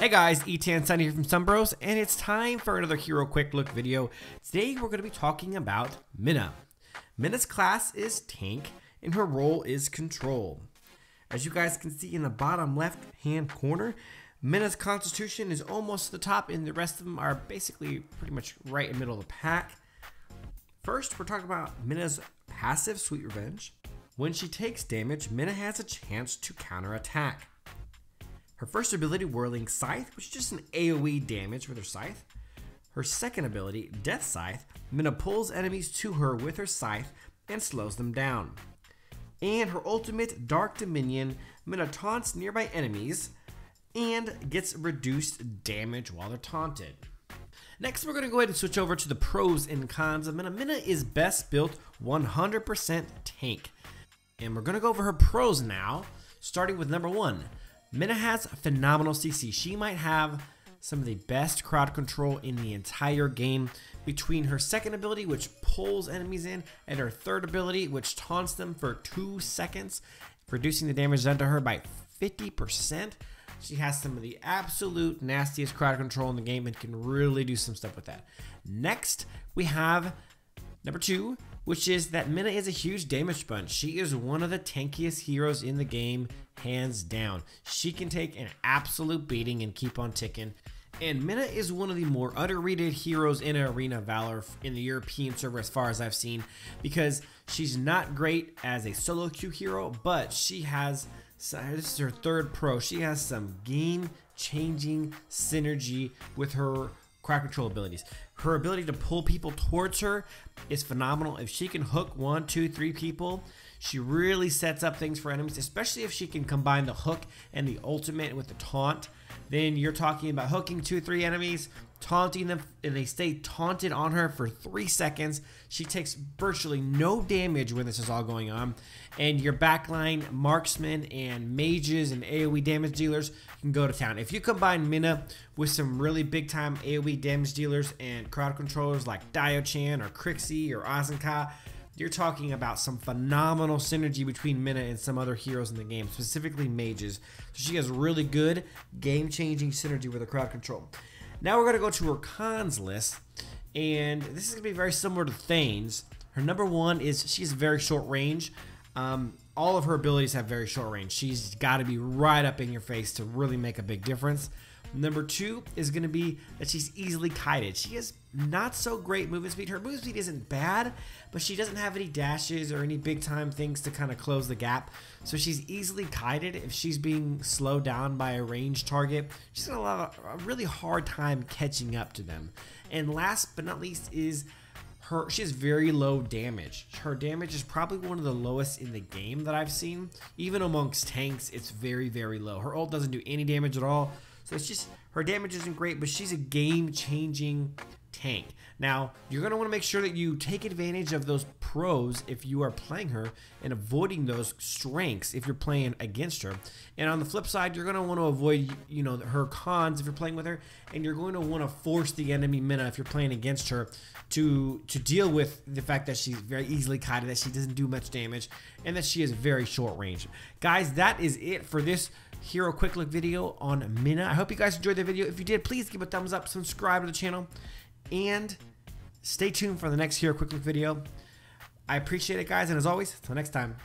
Hey guys, E10Sunny here from Sunbros, and it's time for another hero quick look video. Today we're going to be talking about Mina. Mina's class is Tank, and her role is Control. As you guys can see in the bottom left hand corner, Mina's constitution is almost the top, and the rest of them are basically pretty much right in the middle of the pack. First, we're talking about Mina's passive Sweet Revenge. When she takes damage, Mina has a chance to counterattack. Her first ability, Whirling Scythe, which is just an AoE damage with her scythe. Her second ability, Death Scythe, Mina pulls enemies to her with her scythe and slows them down. And her ultimate, Dark Dominion, Mina taunts nearby enemies and gets reduced damage while they're taunted. Next, we're going to go ahead and switch over to the pros and cons of Mina. Mina is best built 100% tank. And we're going to go over her pros now, starting with number 1. Mina has phenomenal CC. She might have some of the best crowd control in the entire game between her second ability, which pulls enemies in, and her third ability, which taunts them for 2 seconds, reducing the damage done to her by 50%. She has some of the absolute nastiest crowd control in the game and can really do some stuff with that. Next, we have number 2, which is that Mina is a huge damage sponge. She is one of the tankiest heroes in the game, hands down. She can take an absolute beating and keep on ticking. And Mina is one of the more underrated heroes in Arena Valor in the European server as far as I've seen, because she's not great as a solo queue hero, but she has, this is her third pro, she has some game-changing synergy with her crowd control abilities. Her ability to pull people towards her is phenomenal. If she can hook 1, 2, 3 people, she really sets up things for enemies, especially if she can combine the hook and the ultimate with the taunt. Then you're talking about hooking 2, 3 enemies, taunting them, and they stay taunted on her for 3 seconds. She takes virtually no damage when this is all going on. And your backline marksmen and mages and AoE damage dealers can go to town. If you combine Mina with some really big time AoE damage dealers and crowd controllers like Dio-chan or Crixie or Azenka, you're talking about some phenomenal synergy between Mina and some other heroes in the game, specifically mages. So she has really good game-changing synergy with her crowd control. Now we're going to go to her cons list, and this is going to be very similar to Thane's. Her number 1 is she's very short range. All of her abilities have very short range. She's got to be right up in your face to really make a big difference. Number 2 is going to be that she's easily kited. She has not so great movement speed. Her movement speed isn't bad, but she doesn't have any dashes or any big time things to kind of close the gap. So she's easily kited. If she's being slowed down by a ranged target, she's going to have a really hard time catching up to them. And last but not least is she has very low damage. Her damage is probably one of the lowest in the game that I've seen. Even amongst tanks, it's very, very low. Her ult doesn't do any damage at all. So it's just, her damage isn't great, but she's a game-changing tank. Now, you're going to want to make sure that you take advantage of those pros if you are playing her, and avoiding those strengths if you're playing against her. And on the flip side, you're going to want to avoid, her cons if you're playing with her, and you're going to want to force the enemy Mina if you're playing against her to deal with the fact that she's very easily kited, that she doesn't do much damage, and that she is very short range. Guys, that is it for this hero quick look video on Mina. I hope you guys enjoyed the video. If you did, please give a thumbs up, subscribe to the channel, and stay tuned for the next hero quick look video. I appreciate it, guys, and as always, until next time.